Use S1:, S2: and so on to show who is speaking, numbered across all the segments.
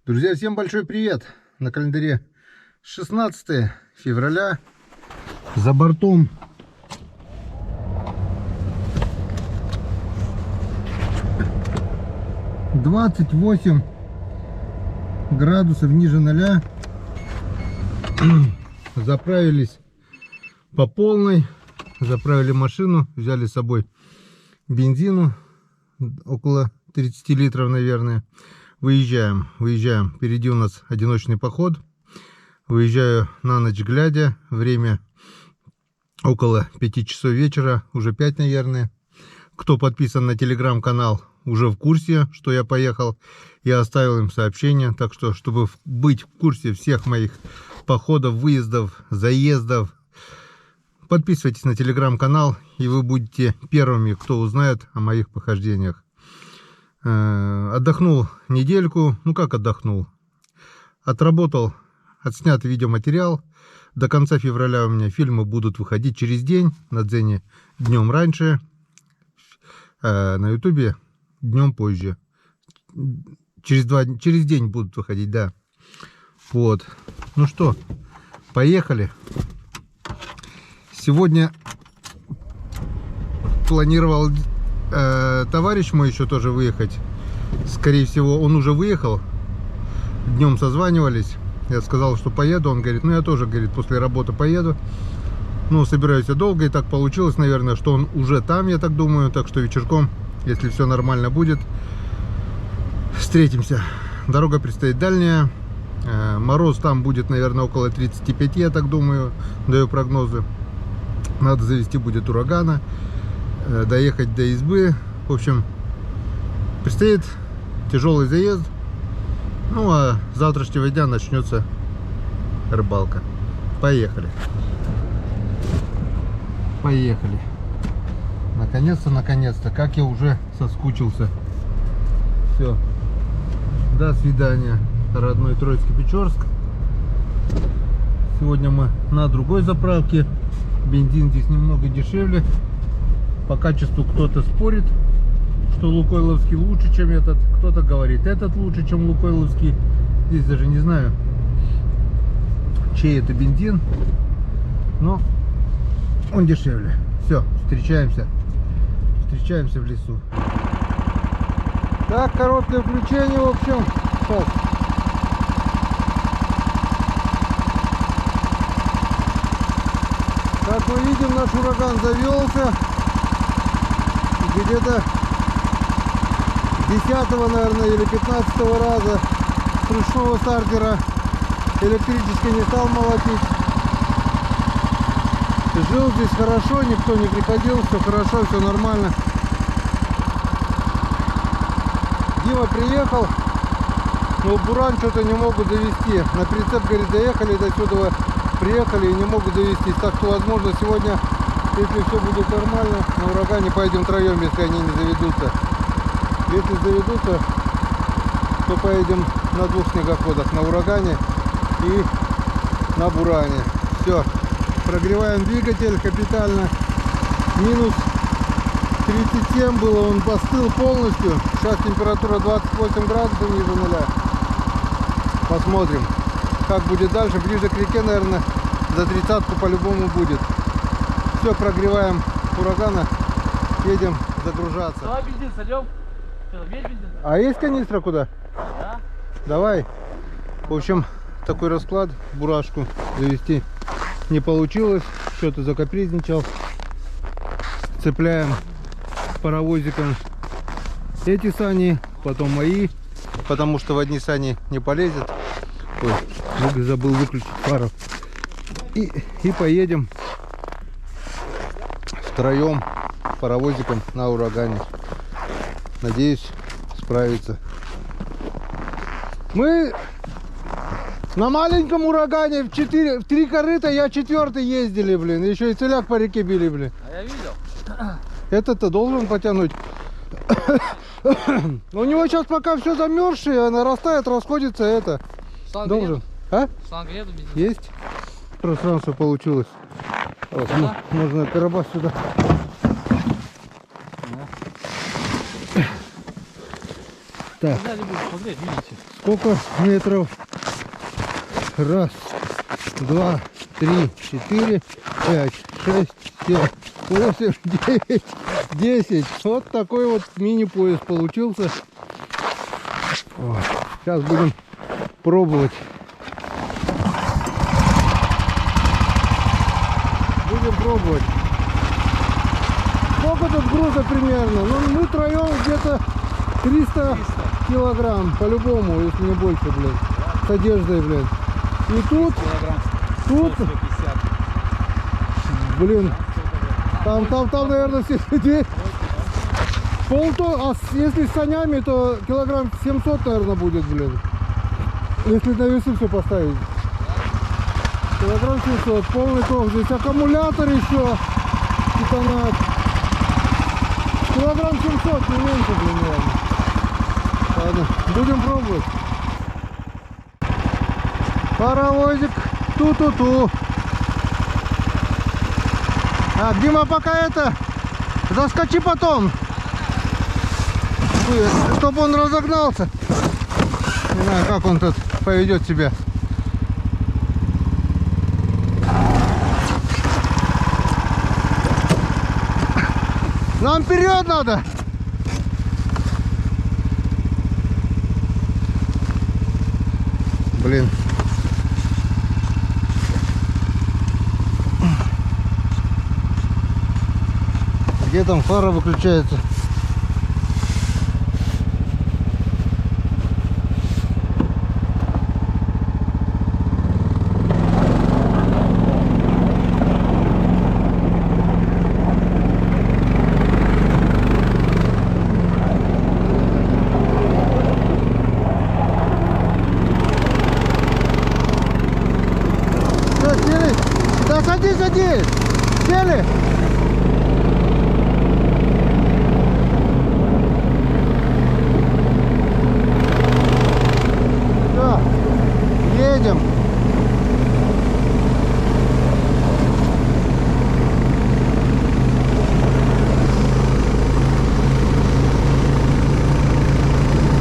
S1: Друзья, всем большой привет! На календаре 16 февраля. За бортом -28 градусов ниже 0. Заправились по полной. Заправили машину. Взяли с собой бензину. Около 30 литров, наверное. Выезжаем. Впереди у нас одиночный поход. Выезжаю на ночь глядя. Время около 5 часов вечера. Уже 5, наверное. Кто подписан на телеграм-канал, уже в курсе, что я поехал. Я оставил им сообщение. Так что, чтобы быть в курсе всех моих походов, выездов, заездов, подписывайтесь на телеграм-канал, и вы будете первыми, кто узнает о моих похождениях. Отдохнул недельку. Ну как отдохнул? Отработал, отснят видеоматериал. До конца февраля у меня фильмы будут выходить через день. На Дзене днем раньше. На Ютубе днем позже. Через день будут выходить, да. Вот. Ну что, поехали. Сегодня планировал товарищ мой еще тоже выехать. Скорее всего, он уже выехал. Днем созванивались. Я сказал, что поеду. Он говорит, ну я тоже, говорит, после работы поеду. Ну, собираюсь я долго. И так получилось, наверное, что он уже там, я так думаю. Так что вечерком, если все нормально будет, встретимся. Дорога предстоит дальняя. Мороз там будет, наверное, около 35, я так думаю. Даю прогнозы. Надо завести будет урагана. Доехать до избы. В общем, предстоит тяжелый заезд. Ну а с завтрашнего дня начнется рыбалка. Поехали. Поехали. Наконец-то, как я уже соскучился. Все. До свидания, родной Троицко-Печорск. Сегодня мы на другой заправке. Бензин здесь немного дешевле. По качеству кто-то спорит, что лукойловский лучше, чем этот. Кто-то говорит, этот лучше, чем лукойловский. Здесь даже не знаю, чей это бензин, но он дешевле. Все, встречаемся в лесу. Так, короткое включение, в общем. Сейчас. Как мы видим, наш ураган завелся. Где-то 10-го, наверное, или 15-го раза с ручного стартера электрически не стал молотить. Жил здесь хорошо, никто не приходил, все хорошо, все нормально. Дима приехал, но буран что-то не могут довести. На прицеп, говорит, доехали до сюда, приехали и не могут довести. Так что, возможно, сегодня, если все будет нормально, на урагане поедем втроем, если они не заведутся. Если заведутся, то поедем на двух снегоходах, на урагане и на буране. Все, прогреваем двигатель капитально. Минус 37 было, он постыл полностью. Сейчас температура 28 градусов ниже 0. Посмотрим, как будет дальше. Ближе к реке, наверное, за 30-ку по-любому будет. Все, прогреваем урагана, едем загружаться.
S2: Давай бензин сольем.
S1: А есть канистра куда?
S2: Да.
S1: Давай. В общем, такой расклад. Бурашку завести не получилось. Что-то закапризничал. Цепляем паровозиком эти сани, потом мои, потому что в одни сани не полезет. Ой, забыл выключить фару. И поедем втроем паровозиком на урагане. Надеюсь, справиться. Мы на маленьком урагане в 3 корыта, я 4-й ездили, блин. Еще и целяк по реке били, блин.
S2: А я видел.
S1: Этот-то должен потянуть. У него сейчас пока все замерзшее, нарастает, расходится это.
S2: Шланга
S1: должен.
S2: Нет?
S1: А?
S2: Шланга нету бензина?
S1: Есть. Пространство получилось. Вот, можно короба сюда. Так.
S2: Нельзя не будет смотреть, видите.
S1: Сколько метров? Раз, два, три, четыре, пять, шесть, семь, 8, 9, 10. Вот такой вот мини-поезд получился. Вот. Сейчас будем пробовать. Будем пробовать. Сколько тут груза примерно? Ну, мы троем где-то 300 килограмм, по-любому, если не больше, блин. С одеждой, блин. И тут, блин, там, наверное, все людей. А если с санями, то килограмм 700, наверное, будет, блин. Если на весы все поставить. Килограмм 700, полный круг. Здесь аккумулятор еще. Титанат. Килограмм 700, не меньше, блин, наверное. Ладно, будем пробовать. Паровозик. Ту-ту-ту. А, Дима, пока это, заскочи потом. Чтобы он разогнался. Не знаю, как он тут поведет себя. Нам вперед надо. Блин. Где там фара выключается? Садись! Сели! Все, едем!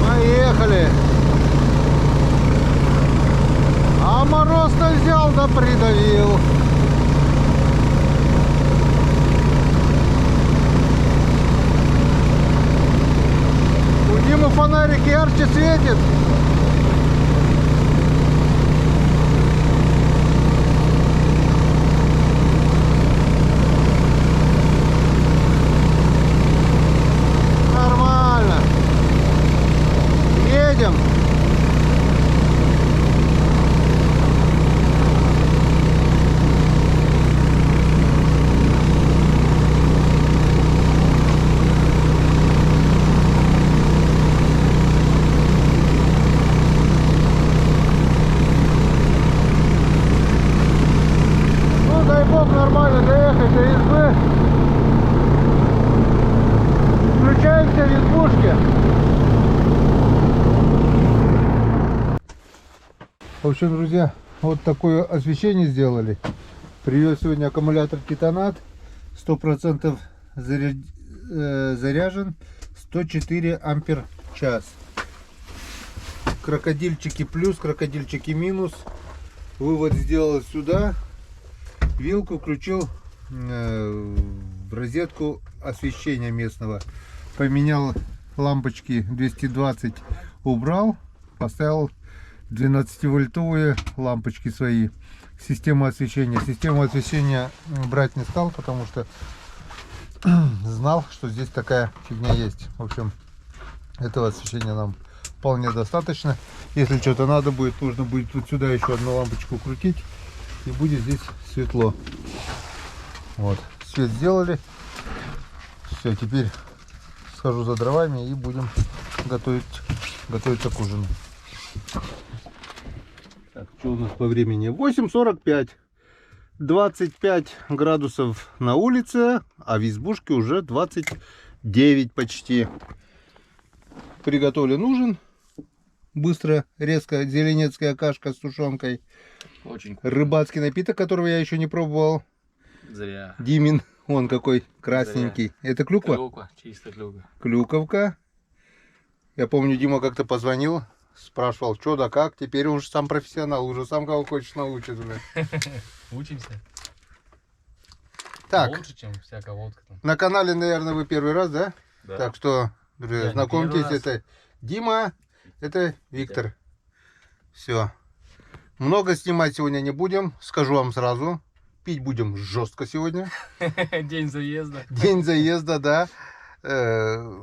S1: Поехали! А мороз-то взял да придавил! Фонарик ярче светит. Нормально. Едем. Нормально доехать до избы. Включаемся в избушке. В общем, друзья, вот такое освещение сделали. Привез сегодня аккумулятор Титанат. 100% заряжен. 104 ампер час. Крокодильчики плюс, крокодильчики минус. Вывод сделал сюда. Вилку включил в розетку освещения местного. Поменял лампочки 220, убрал. Поставил 12-вольтовые лампочки свои. Систему освещения брать не стал, потому что знал, что здесь такая фигня есть. В общем, этого освещения нам вполне достаточно. Если что-то надо будет, нужно будет вот сюда еще одну лампочку крутить. И будет здесь светло. Вот, свет сделали. Все, теперь схожу за дровами и будем готовиться к ужину. Так, что у нас по времени? 8:45. 25 градусов на улице, а в избушке уже 29 почти. Приготовлен ужин. Быстро, резко, зеленецкая кашка с тушенкой.
S2: Очень вкусно.
S1: Рыбацкий напиток, которого я еще не пробовал.
S2: Зря.
S1: Димин, он какой красненький.
S2: Зря.
S1: Это клюква?
S2: Клюква, чистая клюква.
S1: Клюковка. Я помню, Дима как-то позвонил, спрашивал, что да как. Теперь он уже сам профессионал, уже сам кого хочешь научит. Бля.
S3: Учимся.
S1: Так,
S3: Лучше, чем всякая водка там.
S1: на канале, наверное, вы первый раз, да?
S2: Да.
S1: Так что, друзья,
S3: Я не
S1: знакомьтесь,
S3: первый раз.
S1: это Дима, это Виктор. Все. Много снимать сегодня не будем, скажу вам сразу. Пить будем жестко сегодня.
S3: День заезда.
S1: День заезда, да.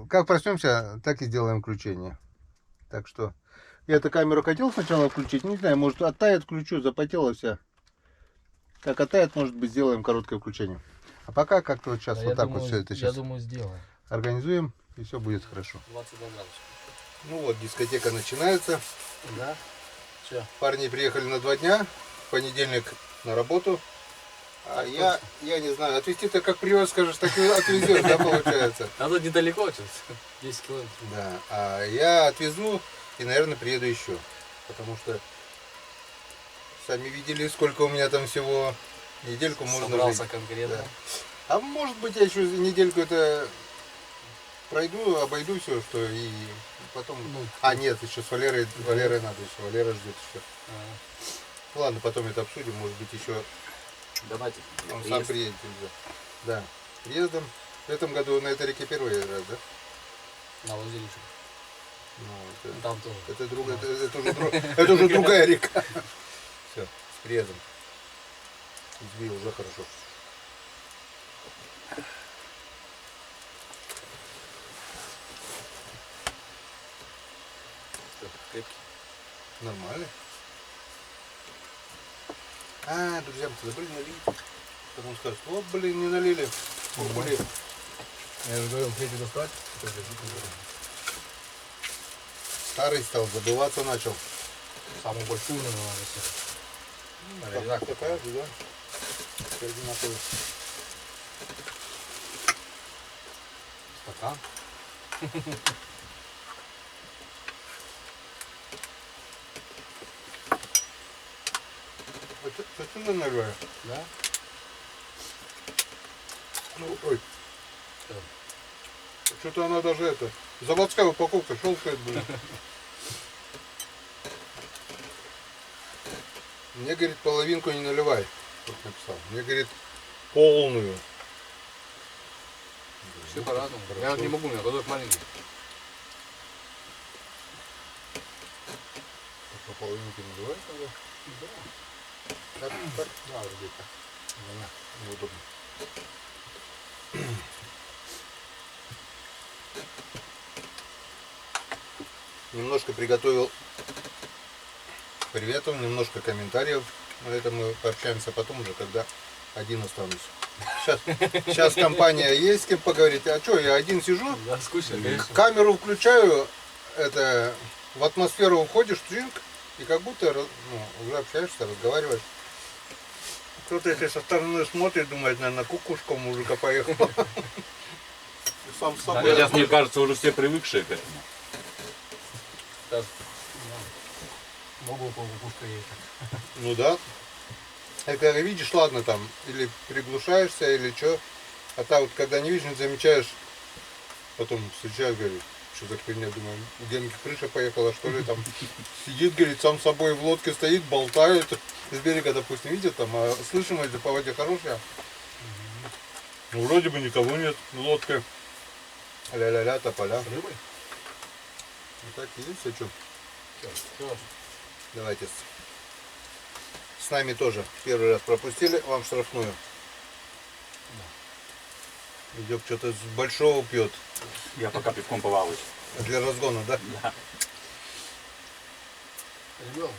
S1: Как проснемся, так и сделаем включение. Так что я эту камеру хотел сначала включить, не знаю, может оттает, включу, запотела вся. Как оттает, может быть, сделаем короткое включение. А пока как-то вот сейчас
S3: Да,
S1: вот
S3: я
S1: так
S3: думаю,
S1: вот все это
S3: Я
S1: сейчас
S3: думаю, сделаем.
S1: организуем, и все будет хорошо.
S3: 22 градуса.
S1: Ну вот, дискотека начинается.
S3: Да? Все.
S1: Парни приехали на 2 дня, в понедельник на работу. А я не знаю, отвезти-то как привез, скажешь, так и отвезешь, да, получается?
S3: А тут недалеко, сейчас 10 километров.
S1: Да, а я отвезу и, наверное, приеду еще. Потому что сами видели, сколько у меня там всего. Недельку можно
S3: Собрался
S1: жить.
S3: конкретно.
S1: Да. А может быть, я еще недельку это пройду, обойду все, что и потом...
S3: Ну,
S1: А, нет, еще с Валерой надо еще, Валера ждет еще.
S3: а,
S1: Ладно, потом это обсудим, может быть, еще
S2: Давайте.
S1: он сам приедет уже. Да, приездом. В этом году на этой реке первый раз, да?
S3: на озере еще.
S1: Ну, это,
S3: Там тоже.
S1: это уже другая река. Все, с приездом. Сбил уже хорошо.
S2: Что, крепкий?
S1: Нормально. А, друзья, мы забыли налить. Потому что скажут, вот, блин, не налили. Блин.
S3: Я же говорил, третий достать.
S1: Старый стал, забываться начал.
S3: Самую большую, наверное, надо все.
S1: Так, такая же, да? Все одинаковые.
S3: Стакан.
S1: Это ты наливаешь?
S3: Да?
S1: Ну, ой.
S3: Что?
S1: Что-то она даже это. Заводская упаковка щелкает, блин. Мне, говорит, половинку не наливай. Тут написал. Мне, говорит, полную.
S3: Все по-разному. Я вот не могу, у меня кусок маленький.
S1: По половинке наливаешь надо? Так, так. Да, вроде так. Неудобно. Немножко приготовил приветов, немножко комментариев. Но это мы пообщаемся потом уже, когда один останусь. Сейчас компания есть, с кем поговорить. А что, я один сижу,
S3: Да, скучно, конечно.
S1: камеру включаю, это в атмосферу уходишь, джинк, и как будто уже общаешься, разговариваешь. Кто-то если со стороны смотрит, думает, наверное, кукушка у мужика поехал. Сам с собой.
S2: Сейчас, мне кажется, уже все привыкшие к этому.
S3: Так, да. Могу по кукушка ехать.
S1: Ну да. А когда видишь, ладно, там, или приглушаешься, или что. А так вот, когда не видишь, не замечаешь, потом встречаешь, говорит, что за херня, думаю, у Генки крыша поехала, что ли, там сидит, говорит, сам собой в лодке стоит, болтает. С берега, допустим, видит, там, а слышимость по воде хорошая. Ну, вроде бы никого нет в лодке. Ля-ля-ля, тополя.
S3: С рыбой?
S1: Ну так и есть, а что?
S3: Все.
S1: Давайте. С нами тоже первый раз пропустили, вам штрафную. Идет что-то с большого пьет.
S2: Я пока пивком повалуюсь.
S1: Для разгона, да?
S2: Да.
S3: Ребенок.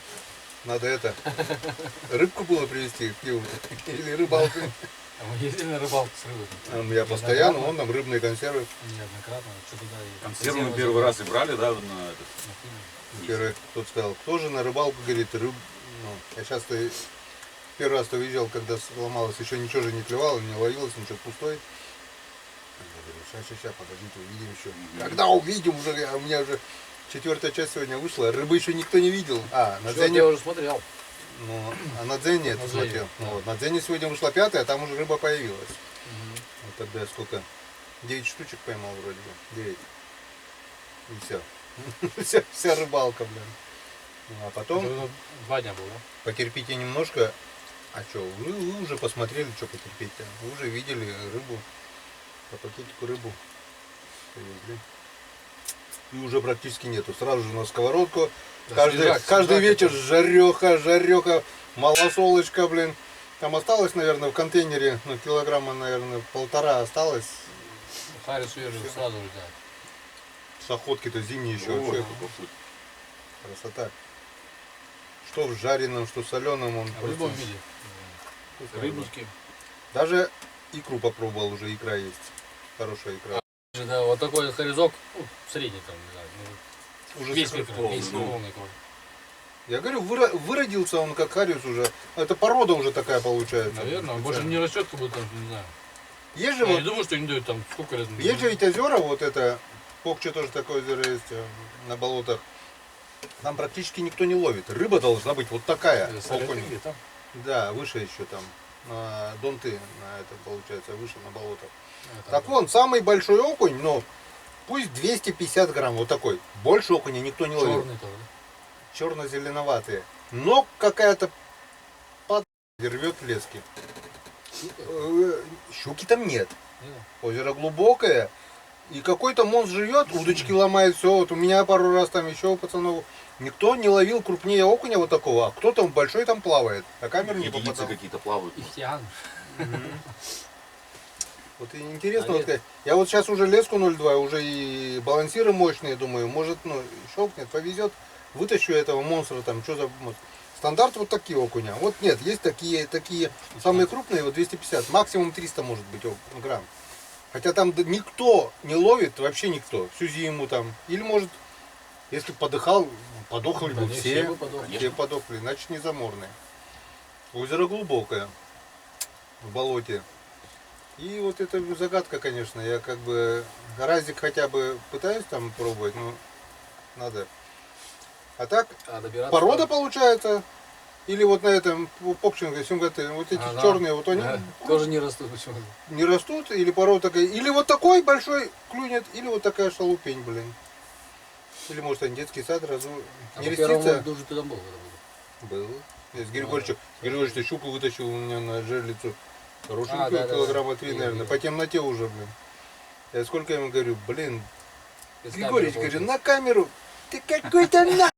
S1: Надо это. Рыбку было привезти к пиву. Или рыбалку.
S3: А мы ездили на рыбалку с рыбой.
S1: Я постоянно, вон там рыбные консервы.
S3: Неоднократно. Что туда и
S2: Консервы мы первый раз и брали, да, на этот.
S1: Первый кто сказал, кто же на рыбалку, говорит, рыб. Ну, я сейчас первый раз-то уезжал, когда сломалось, еще ничего же не клевало, не ловилось, ничего пустой. Я говорю, сейчас, подождите, увидим еще. Когда увидим уже, у меня уже 4-я часть сегодня вышла, рыбы еще никто не видел. А, на
S3: Что, я
S1: Дзене,
S3: уже смотрел.
S1: ну, а на Дзене это
S3: На Дзене,
S1: смотрел.
S3: да.
S1: Ну, вот, на Дзене сегодня вышла 5-я, а там уже рыба появилась. Вот тогда я сколько? 9 штучек поймал вроде бы. 9. И все. Вся рыбалка, блин. А потом
S3: Это 2 дня было, да?
S1: потерпите немножко. А что, вы уже посмотрели, что потерпеть-то? Вы уже видели рыбу, по пакетику рыбу привезли. И уже практически нету. Сразу же на сковородку.
S3: Да, свежак
S1: Каждый вечер
S3: такой.
S1: жареха, малосолочка, блин. Там осталось, наверное, в контейнере, ну, килограмма, наверное, 1,5 осталось.
S3: Харри свежий сразу же, да.
S1: С охотки-то зимние еще.
S2: Ой,
S1: Вообще
S2: какой вкус.
S1: красота. Что в жареном, что в соленом. Он
S3: В любом виде.
S1: вкусно.
S3: Рыбушки.
S1: Даже икру попробовал, уже икра есть. Хорошая икра.
S3: Да, вот такой харизок, ну, средний там, не знаю. Ну,
S1: Уже
S3: весь
S1: сахар
S3: литр,
S2: полный,
S3: весь
S2: ну.
S3: полный такой.
S1: Я говорю, выродился он как хариус уже. Это порода уже такая получается.
S3: Наверное, он больше не растет, как будто, не знаю.
S1: Есть же
S3: Я не
S1: вот,
S3: думаю, что они дают там сколько лет.
S1: есть же ведь озера, вот это, Покче тоже такое озеро есть на болотах. Там практически никто не ловит. Рыба должна быть вот такая. окунь.
S3: Там.
S1: Да, выше еще там. На Донты, на это получается, выше на болотах.
S3: Это,
S1: Так вон, самый большой окунь, но пусть 250 грамм, вот такой. Больше окуня никто не ловит.
S3: черный тоже.
S1: Черно-зеленоватые. Но какая-то рвет лески. Щуки там нет. Озеро глубокое. И какой-то монстр живет, удочки ломает, все. Вот у меня пару раз там еще у пацанов. Никто не ловил крупнее окуня вот такого, а кто-то большой там плавает. На камеру не
S2: Единицы
S1: попадал.
S2: какие-то плавают.
S3: Ихтиан.
S1: Вот и интересно, вот, я вот сейчас уже леску 0,2, уже и балансиры мощные, думаю, может, ну, щелкнет, повезет, вытащу этого монстра там, что за монстр. Стандарт вот такие окуня. Вот нет, есть такие самые крупные, вот 250, максимум 300 может быть грамм. Хотя там никто не ловит, вообще никто, всю зиму там. Или может, если подыхал, подохли бы
S3: Да,
S1: все,
S3: бы подохли.
S1: все подохли, значит не заморные. Озеро глубокое, в болоте. И вот это загадка, конечно, я как бы разик хотя бы пытаюсь там пробовать, но надо. А так,
S3: А добираться
S1: порода
S3: там?
S1: получается, или вот на этом попчинге, сюнгаты, вот эти
S3: Ага.
S1: черные, вот они
S3: Да, тоже не растут почему-то.
S1: не растут, или порода такая, или вот такой большой клюнет, или вот такая шалупень, блин. Или может они детский сад
S3: А
S1: не
S3: по первому
S1: рестится?
S3: тоже ты там был. когда был.
S1: Был. Я с Григорьевичем щуку вытащил у меня на жерлицу. Хорошенькую,
S3: А, да, да,
S1: килограмма
S3: да.
S1: 3,
S3: Я
S1: наверное.
S3: видел.
S1: По темноте уже, блин. Я сколько ему говорю, блин,
S3: Без
S1: Григорьевич,
S3: камеры
S1: говорю, на камеру, ты какой-то на...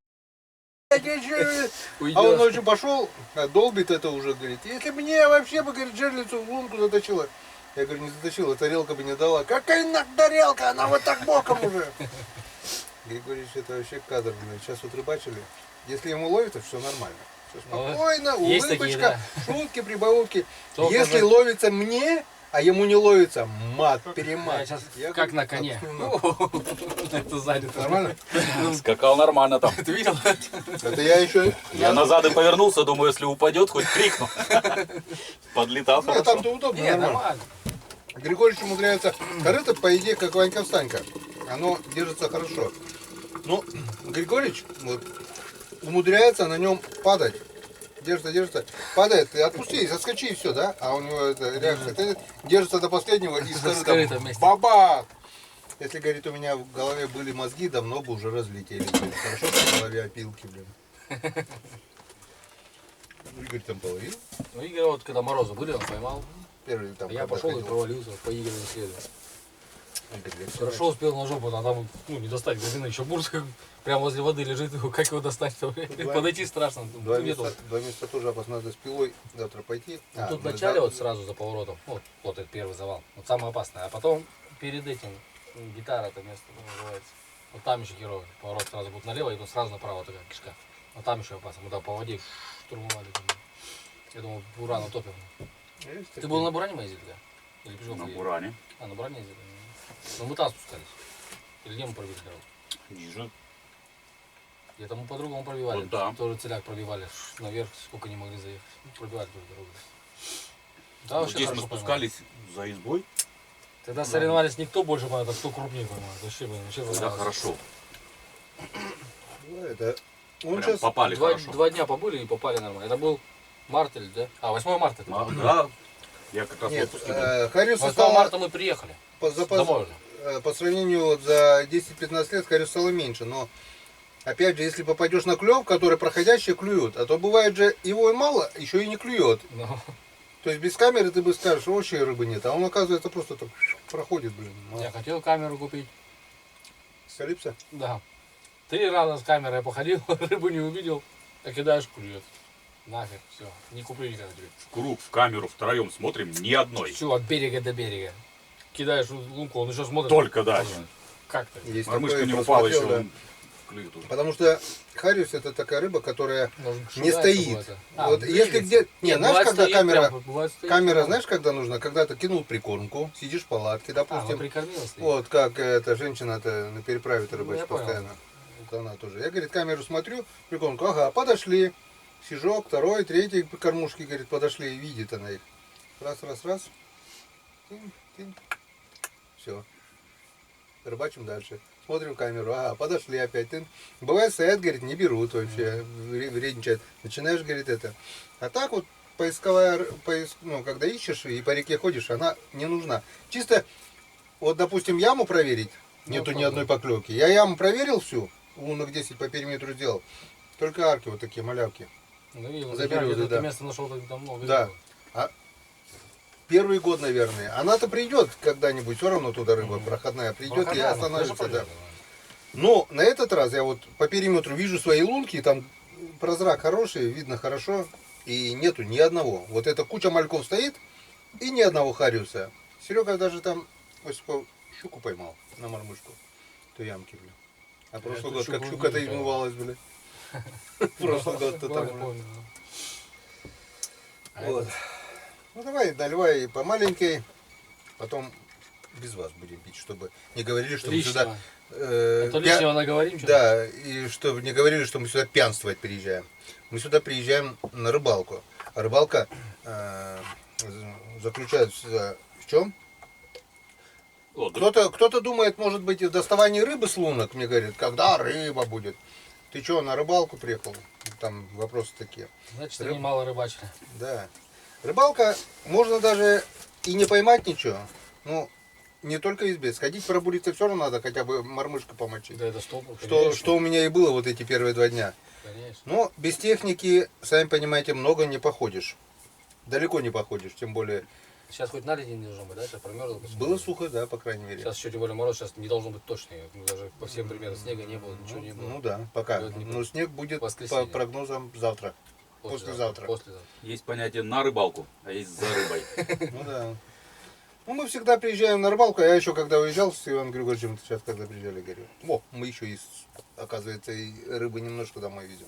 S1: А
S3: получилось.
S1: он
S3: Уйдёшь.
S1: ночью пошел, долбит это уже, говорит, если бы мне вообще бы, говорит, жерлицу в лунку затащила. Я говорю, не затащила, тарелка бы не дала. Какая нахуй тарелка, она вот так боком уже. Григорьевич, это вообще кадр, блин. Сейчас вот рыбачили. Если ему ловит, то все нормально. Все спокойно,
S3: есть такие,
S1: улыбочка, шутки, прибавки.
S3: Только
S1: Если
S3: же-
S1: ловится мне, а ему не ловится, мат,
S3: Я
S1: перемат.
S3: сейчас
S1: Я
S3: как
S1: говорю,
S3: на коне.
S1: «Отпусти,
S3: Это сзади.
S1: Нормально?
S2: Скакал нормально там.
S3: Ты видел?
S1: Это я еще...
S2: Я назад и повернулся, думаю, если упадет, хоть крикну. Подлетал
S1: Нет,
S2: хорошо.
S1: там-то удобно,
S3: Не,
S1: нормально.
S3: нормально.
S1: Григорьевич умудряется. Корыто, по идее, как Ванька-встанька. Оно держится хорошо. Но Григорьевич вот, умудряется на нем падать. Держится, падает, ты отпусти, соскочи и все, да? А у него это реакция. Ты держится до последнего и с
S3: корытом
S1: корытом
S3: вместе.
S1: бабах! Если, говорит, у меня в голове были мозги, давно бы уже разлетелись. Говорит, хорошо, что в голове опилки, блин. Игорь там половил.
S3: Ну, Игорь, вот когда морозы были, он поймал.
S1: Первый там.
S3: А я
S1: когда
S3: пошел и
S1: ходил.
S3: провалился по Игорю следу.
S1: Игорь, я всё
S3: Хорошо успел на жопу, а там ну, не достать глубины. Еще бурска прямо возле воды лежит. Как его достать-то? Подойти страшно.
S1: Два
S3: Нету.
S1: месяца тоже опасно, надо с пилой завтра пойти.
S3: Ну, тут
S1: ну,
S3: вначале
S1: да,
S3: вот сразу за поворотом, вот этот первый завал, вот самое опасное. А потом перед этим гитара это место называется. Вот там еще херово. Поворот сразу будет налево, и тут сразу направо такая кишка. Вот там еще опасно. Мы там по воде штурмовали. Там. Я думал, буран утопим.
S1: есть
S3: Ты
S1: такие.
S3: был на буране мы ездили, да? Или пешком
S2: На
S3: ездили?
S2: Буране.
S3: А, на буране ездили. Ну мы там спускались. Или где мы пробили дорогу?
S2: Ниже.
S3: Где-то мы по-другому пробивали.
S2: Вот там.
S3: Тоже целяк пробивали. Наверх, сколько не могли заехать. Ну, пробивали тоже дорогу. Да,
S2: Вот
S3: вообще
S2: здесь мы
S3: хорошо поймали.
S2: спускались за избой.
S3: Тогда соревновались не кто больше поймает, а кто крупнее поймает. Вообще, блин, вообще
S2: Тогда
S3: понравилось.
S2: хорошо.
S1: Ну, это... Он
S2: Прям
S1: сейчас...
S2: попали хорошо.
S3: 2 дня побыли и попали нормально. Это был март или, да? А, 8 марта это был.
S2: Да. Я как раз в
S1: Нет,
S2: отпуске был.
S1: Хариус
S3: 8 марта мы приехали.
S1: Домой
S3: Домой
S1: по сравнению вот за 10-15 лет хариус стало меньше. Но опять же, если попадешь на клев, который проходящие клюют, а то бывает же его и мало, еще и не клюет.
S3: Ну,
S1: То есть без камеры ты бы скажешь, вообще рыбы нет, а он оказывается просто так проходит, блин.
S3: я хотел камеру купить.
S1: Скалипса?
S3: Да. 3 раза с камерой походил, рыбу не увидел, а кидаешь, клюет. Нафиг, все, не куплю никогда тебе.
S2: В круг, в камеру втроем смотрим, ни одной.
S3: Все, от берега до берега. Кидаешь лунку, он еще смотрит.
S2: Только, да.
S3: Как то
S1: Есть
S2: Мормышка
S1: такое,
S2: не упала
S1: просмотрел,
S2: еще,
S1: да.
S2: он клюет уже.
S1: Потому что хариус это такая рыба, которая
S3: Может,
S1: не
S3: шугается
S1: стоит.
S3: какое-то.
S1: Вот
S3: двигается.
S1: если где... Не,
S3: Нет,
S1: знаешь,
S3: бывает
S1: когда
S3: стоит
S1: камера...
S3: прям, бывает стоит
S1: Камера,
S3: прям.
S1: знаешь, когда нужно? Когда ты кинул прикормку, сидишь в палатке,
S3: А,
S1: допустим.
S3: ну прикормила стоит.
S1: Вот как эта женщина-то на переправе-то
S3: Ну,
S1: рыбачит
S3: я понял.
S1: постоянно. Вот она тоже. Я, говорит, камеру смотрю, прикормку, ага, подошли. Сижок, второй, третий кормушки, говорит, подошли, и видит она их. Раз, раз, раз. Все. Рыбачим дальше. Смотрим камеру, ага, подошли опять. Бывает, стоят, говорит, не берут вообще, вредничают. Начинаешь, говорит, это. А так вот, поисковая, ну, когда ищешь и по реке ходишь, она не нужна. Чисто, вот, допустим, яму проверить, нету ни одной поклевки. Я яму проверил всю, лунок 10 по периметру сделал. Только арки вот такие, малявки.
S3: Ну, видел,
S1: за
S3: где
S1: березы,
S3: ты
S1: да.
S3: место нашел, там много.
S1: Да.
S3: видел.
S1: А первый год, наверное. Она-то придет когда-нибудь, все равно туда рыба проходная придет и
S3: Проходя, ну,
S1: остановится.
S3: тоже
S1: Да.
S3: пойдет,
S1: Но на этот раз я вот по периметру вижу свои лунки, там прозрак хороший, видно хорошо, и нету ни одного. Вот эта куча мальков стоит, и ни одного хариуса. Серега даже там Осипов щуку поймал на мормышку. То ямки, блин. А прошлый
S3: эту
S1: год как
S3: щуку
S1: щука-то
S3: не
S1: измывалась, блин. Прошлый год-то там, блин.
S3: помню. А
S1: Вот.
S3: этот-
S1: Ну давай, доливай по маленькой, потом без вас будем пить, чтобы не говорили, что мы
S3: Лишнего.
S1: сюда...
S3: А то лишнего наговорим, что ли?
S1: Да, и чтобы не говорили, что мы сюда пьянствовать приезжаем. Мы сюда приезжаем на рыбалку. А рыбалка заключается в чем?
S2: О, да.
S1: Кто-то думает, может быть, в доставании рыбы с лунок, мне говорит, когда рыба будет. Ты что, на рыбалку приехал? Там вопросы такие.
S3: Значит, они мало рыбачили.
S1: Да. Рыбалка, можно даже и не поймать ничего. Ну, не только в избе. Сходить пробуриться все равно надо, хотя бы мормышку помочить.
S3: Да, это стоп.
S1: Что у меня и было вот эти первые 2 дня.
S3: Конечно.
S1: Но без техники, сами понимаете, много не походишь. Далеко не походишь, тем более.
S3: Сейчас хоть наледь не должно быть, да? Сейчас промерзло.
S1: Было сухо, да, по крайней мере.
S3: Сейчас еще тем более мороз, сейчас не должно быть точно. Ну, даже по всем примерам снега не было, ничего не было.
S1: Ну да, пока.
S3: Лёд не
S1: Но
S3: было.
S1: снег будет по
S3: Воскресенье.
S1: прогнозам завтра. Послезавтра.
S3: Послезавтра.
S2: Есть понятие на рыбалку, а есть за рыбой.
S1: Ну да. Ну мы всегда приезжаем на рыбалку. Я еще когда уезжал с Иваном Григорьевичем, сейчас когда приезжали, говорю, о, мы еще и, оказывается, и рыбы немножко домой везем.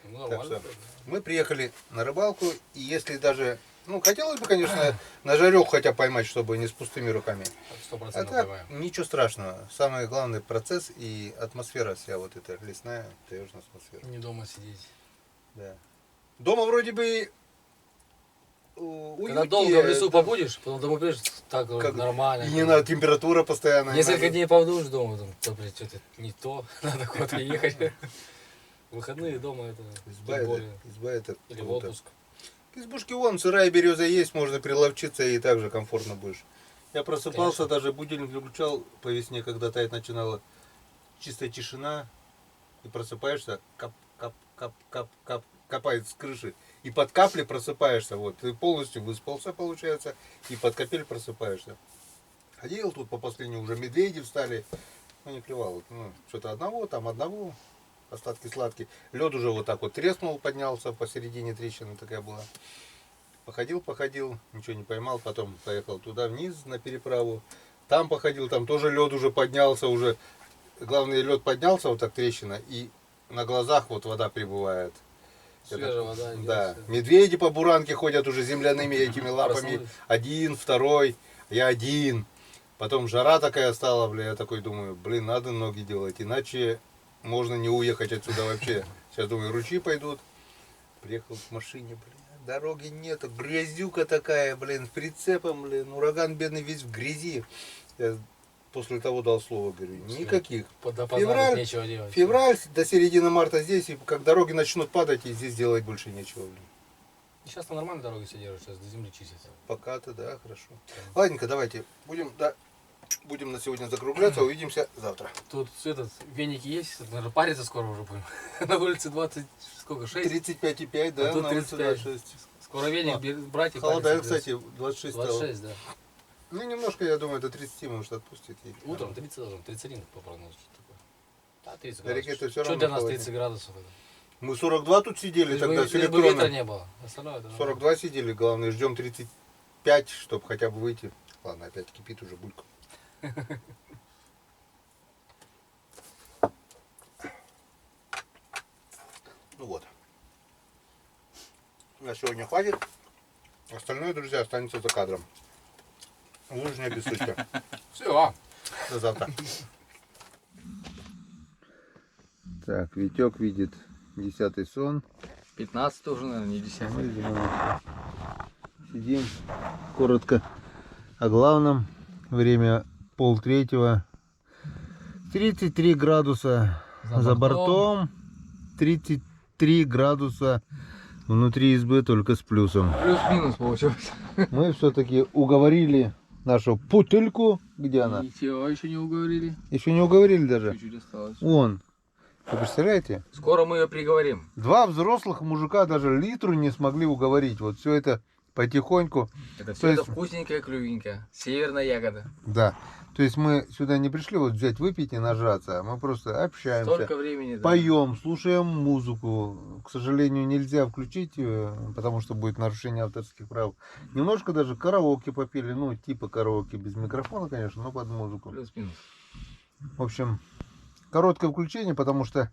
S3: Ну,
S1: Так
S3: нормально.
S1: что мы приехали на рыбалку, и если даже, ну хотелось бы, конечно, на жарек хотя поймать, чтобы не с пустыми руками.
S3: 100%
S1: А так,
S3: поймаем.
S1: ничего страшного. Самый главный процесс и атмосфера вся вот эта лесная, таежная атмосфера.
S3: Не дома сидеть.
S1: Да. Дома вроде бы
S3: Когда долго в лесу побудешь, потом домой придешь, так
S1: как-
S3: нормально.
S1: И не надо, температура постоянно. не
S3: Несколько
S1: надо.
S3: дней побудешь дома, там, то, блядь, что-то не то, надо куда-то ехать. Выходные дома это
S1: Изба
S3: тем более.
S1: изба это
S3: Или в
S1: круто.
S3: отпуск.
S1: К избушке вон, сырая береза есть, можно приловчиться и так же комфортно будешь. Я просыпался,
S3: Конечно.
S1: даже будильник выключал по весне, когда таять начинала. Чистая тишина, и просыпаешься, кап, кап, кап, кап, кап, капает с крыши. И под капли просыпаешься, вот, ты полностью выспался, получается, и под капель просыпаешься. Ходил тут по последнему, уже медведи встали, ну не клевал, ну, что-то одного, остатки сладкие. Лед уже вот так вот треснул, поднялся, посередине трещины такая была. Походил, ничего не поймал, потом поехал туда вниз на переправу. Там походил, там тоже лед уже поднялся, уже. Главное, лед поднялся, вот так трещина, и на глазах вот вода прибывает.
S3: Свежая вода.
S1: Да, медведи по буранке ходят уже земляными этими лапами.
S3: Проснулись.
S1: Один, второй, я один. Потом жара такая стала, бля, я такой думаю, блин, надо ноги делать, иначе можно не уехать отсюда вообще. Сейчас думаю, ручьи пойдут. Приехал к машине, блин, дороги нету, грязюка такая, блин, с прицепом, блин, ураган бедный весь в грязи. Я после того дал слово, говорю, никаких.
S3: Февраль, нечего делать.
S1: Февраль до середины марта здесь, и как дороги начнут падать, и здесь делать больше нечего, блин.
S3: Сейчас на нормальной дороге все держат, сейчас до земли чистятся.
S1: Пока-то, да, хорошо. Ладненько, давайте, будем, да, будем на сегодня закругляться. Увидимся завтра.
S3: Тут этот, веники есть, наверное, париться скоро уже будем. На улице 20, сколько, 6?
S1: 35,5, да,
S3: А тут
S1: на улице
S3: 35.
S1: 26.
S3: Скоро веник брать и
S1: Холодает,
S3: париться
S1: кстати, 26 стало.
S3: 26, да.
S1: Ну, немножко, я думаю, до 30 может отпустить. И
S3: Утром 30 должен, 31 по прогнозу. Что такое? Да, 30
S1: На реке
S3: градусов.
S1: это всё
S3: Что
S1: равно
S3: для нас
S1: холоднее.
S3: 30 градусов? Это?
S1: Мы 42 тут сидели
S3: Лишь
S1: тогда
S3: бы,
S1: с
S3: лишь бы ветра
S1: электронным.
S3: не было. Остальное это
S1: 42 сидели, главное, ждем 35, чтобы хотя бы выйти. Ладно, опять кипит уже булька. Ну вот. На сегодня хватит. Остальное, друзья, останется за кадром. Лыжи не обессудьте.
S3: Все.
S1: До завтра. Так, Витек видит 10-й сон.
S3: 15 уже, наверное, не 10.
S1: Мы, видимо, сидим коротко о главном. Время 2:30. 33 градуса за бортом. 33 градуса внутри избы, только с плюсом.
S3: Плюс-минус получилось.
S1: Мы все-таки уговорили нашу путыльку. Где она?
S3: Ничего, еще не уговорили.
S1: Еще не уговорили даже.
S3: Чуть-чуть осталось.
S1: Он. Вы представляете?
S3: Скоро мы ее приговорим.
S1: Два взрослых мужика даже литру не смогли уговорить. Вот все это потихоньку.
S3: Это
S1: То
S3: все
S1: есть-
S3: это вкусненькое, клювенькое. Северная ягода.
S1: Да. То есть мы сюда не пришли вот взять, выпить и нажраться. А мы просто общаемся.
S3: Столько времени. Да.
S1: Поем, слушаем музыку. К сожалению, нельзя включить, потому что будет нарушение авторских прав. Немножко даже караоке попели. Ну, типа караоке без микрофона, конечно, но под музыку.
S3: Плюс-минус.
S1: В общем, короткое включение, потому что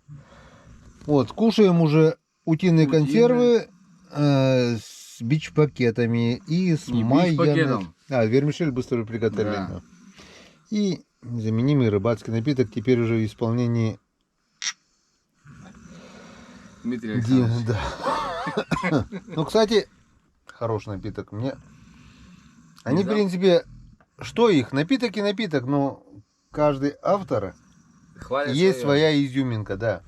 S1: вот кушаем уже утиные консервы с бич-пакетами и с
S3: Не
S1: майонезом.
S3: бич-пакетом.
S1: Вермишель быстрого приготовления.
S3: Да.
S1: И незаменимый рыбацкий напиток теперь уже в исполнении
S3: Дмитрий
S1: Димы.
S3: Александрович.
S1: Да. Ну, кстати, хороший напиток. Они, в
S3: Да.
S1: принципе, что их? Напиток и напиток, но каждый автор
S3: Хвалит
S1: есть
S3: своё.
S1: своя изюминка, да.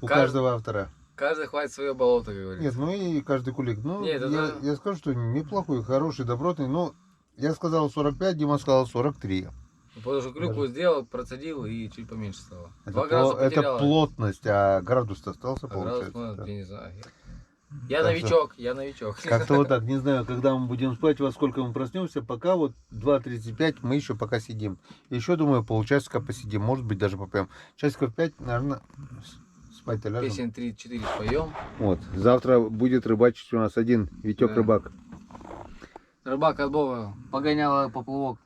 S1: У каждого автора.
S3: Каждый хватит свое болото, как говорится.
S1: Нет, ну и каждый кулик. Ну,
S3: Нет, это-
S1: я скажу, что неплохой, хороший, добротный. Но я сказал 45, Дима сказал 43.
S3: Потому что клюкву сделал, процедил и чуть поменьше стало.
S1: Это,
S3: 2 градуса
S1: это
S3: потеряла.
S1: плотность, а градус-то остался,
S3: А градус,
S1: получается.
S3: ну,
S1: да.
S3: я не знаю. Я
S1: Так
S3: новичок, я новичок.
S1: Как-то вот так, не знаю, когда мы будем спать, во сколько мы проснемся, пока вот 2:35 мы еще пока сидим. Еще, думаю, полчасика посидим, может быть, даже попьем. Часиков 5, наверное, спать-то ляжем.
S3: Песен 3-4 споем.
S1: Вот, завтра будет рыбачить у нас один Витек
S3: Да.
S1: рыбак.
S3: Рыбак от Бога погоняла поплавок.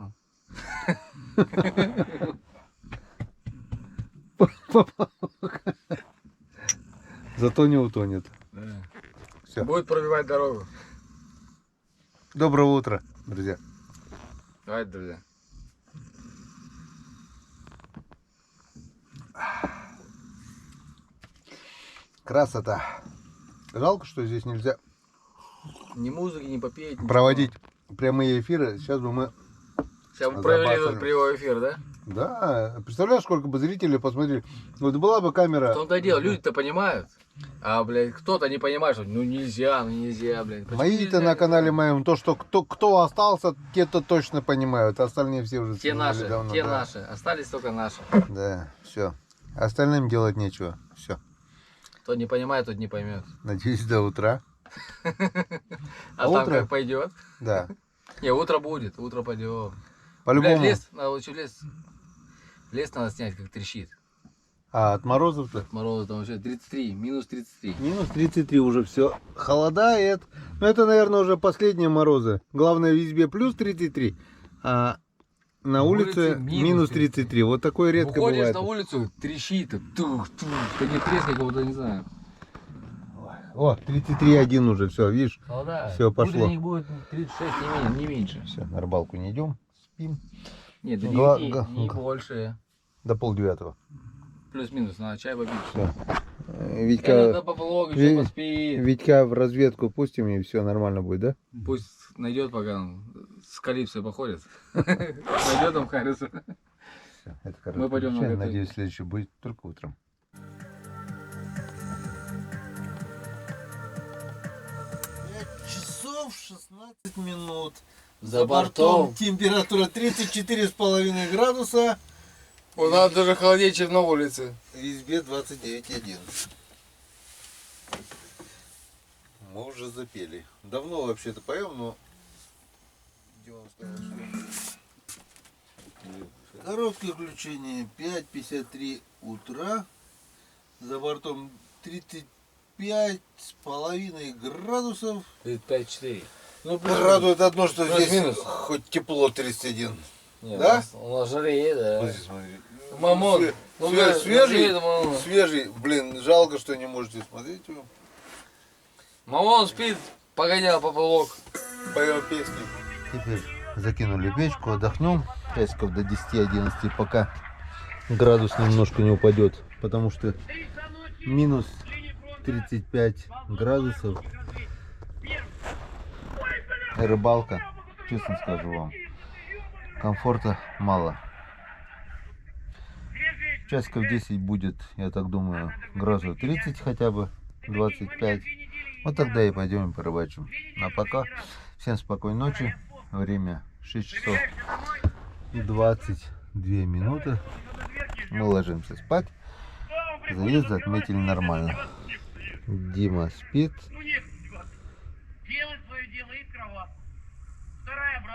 S1: Зато не утонет.
S3: Да.
S1: Всё.
S3: Будет пробивать дорогу.
S1: Доброго утра, друзья.
S3: Давайте, друзья.
S1: Красота. Жалко, что здесь нельзя
S3: Ни музыки, ни попеть. ничего.
S1: проводить прямые эфиры. Сейчас бы мы...
S3: Сейчас бы провели
S1: Забацали.
S3: тут прямой эфир, да?
S1: Да, представляешь, сколько бы зрителей посмотрели. Вот была бы камера...
S3: В том-то и дело, люди-то понимают. А, блядь, кто-то не понимает, что ну нельзя, блядь. Почему
S1: Мои-то
S3: нельзя?
S1: на канале моем, то, что кто остался, те-то точно понимают. Остальные все уже
S3: Те
S1: сменили
S3: наши,
S1: давно,
S3: те
S1: да.
S3: наши. Остались только наши.
S1: Да, все. Остальным делать нечего. Все.
S3: Кто не понимает, тот не поймет.
S1: Надеюсь, до утра.
S3: А
S1: А
S3: там
S1: утро?
S3: как пойдет?
S1: Да.
S3: Не, утро будет, утро пойдет. Блядь,
S1: По-любому.
S3: лес, надо лучше лес. Лес надо снять, как трещит.
S1: А от морозов-то?
S3: Морозы там вообще 33, минус 33.
S1: Минус 33 уже все. Холодает. Ну, это, наверное, уже последние морозы. Главное, в избе плюс 33, а на улице минус 33. Вот такое редко
S3: Выходишь
S1: бывает.
S3: на улицу, трещит, тух-тух, как не треск какого-то, не знаю.
S1: О, 33,1 уже, все, видишь?
S3: Холода.
S1: Всё, пошло.
S3: Утренник будет 36, не меньше.
S1: Все, на рыбалку не идем, спим.
S3: Нет, до
S1: Гла-
S3: 9,
S1: га-
S3: не
S1: га-
S3: больше.
S1: До 8:30.
S3: Плюс-минус, надо чай попить.
S1: Все.
S3: Это
S1: Витька,
S3: поплавок
S1: Ви-
S3: еще поспит.
S1: Витька в разведку пустим, и все нормально будет, да?
S3: Пусть найдет, пока он с Калипсой походит. Найдет там Харриса.
S1: Всё, это
S3: Мы пойдем на готовить.
S1: Надеюсь, следующий будет только утром. Часов 16 минут.
S3: За бортом.
S1: Температура 34,5 градуса.
S4: У нас даже холоднее, чем на улице.
S1: В избе 29,1. Мы уже запели. Давно вообще-то поем, но... Дима сказал, что... Короткое включение. 5:53 утра. За бортом 35,5 градусов.
S3: 35-4. Ну,
S1: Радует одно, что здесь
S3: Плюс-минус.
S1: хоть тепло 31.
S3: Нет,
S1: Да?
S3: У нас жарее, да.
S1: Смотри, смотри.
S3: Мамон.
S1: Све-
S3: Ну,
S1: све-
S3: да,
S1: свежий,
S3: это мамон.
S1: свежий. Блин, жалко, что не можете смотреть его.
S3: Мамон спит, погонял поплавок.
S1: Поем песни. Теперь закинули печку, отдохнем. Часиков до 10-11, пока градус немножко не упадет. Потому что минус 35 градусов. Рыбалка, честно скажу вам, комфорта мало. Часиков 10 будет, я так думаю, градусов 30 хотя бы, 25. Вот тогда и пойдем порыбачим. А пока всем спокойной ночи. Время 6 часов 22 минуты. Мы ложимся спать. Заезд отметили нормально. Дима спит.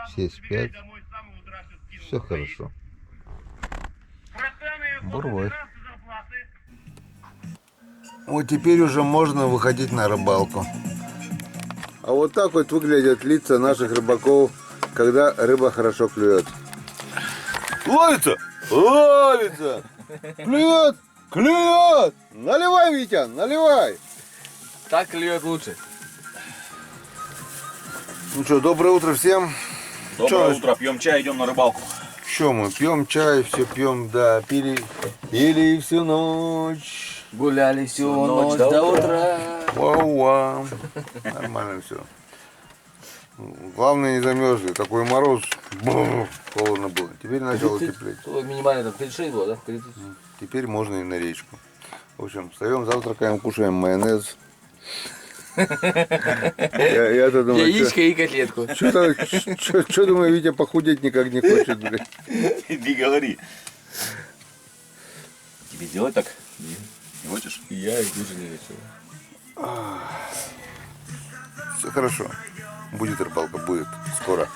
S1: Все спят. Все хорошо. Бурвой. Вот теперь уже можно выходить на рыбалку. А вот так вот выглядят лица наших рыбаков, когда рыба хорошо клюет. Ловится! Ловится! Клюет! Клюет! Наливай, Витя, наливай!
S3: Так клюет лучше.
S1: Ну что, доброе утро всем.
S2: Доброе
S1: Чё?
S2: утро, пьем чай, идем на рыбалку.
S1: Что мы пьем чай, все пьем, да, пили всю ночь.
S3: Гуляли всю
S2: ночь
S3: ночь
S2: до
S3: до утра.
S1: Вау-вау. Нормально все. Главное, не замерзли. Такой мороз. Холодно было. Теперь начало теплеть.
S3: Минимально там 36 было, да? 30.
S1: Теперь можно и на речку. В общем, встаем, завтракаем, кушаем майонез. Я-то думаю,
S3: Яичко и котлетку.
S1: что думаю, Витя похудеть никак не хочет, блядь.
S2: Иди говори. Тебе делать так? Не хочешь?
S3: Я их уже не хочу.
S1: Все хорошо. Будет рыбалка, будет. Скоро.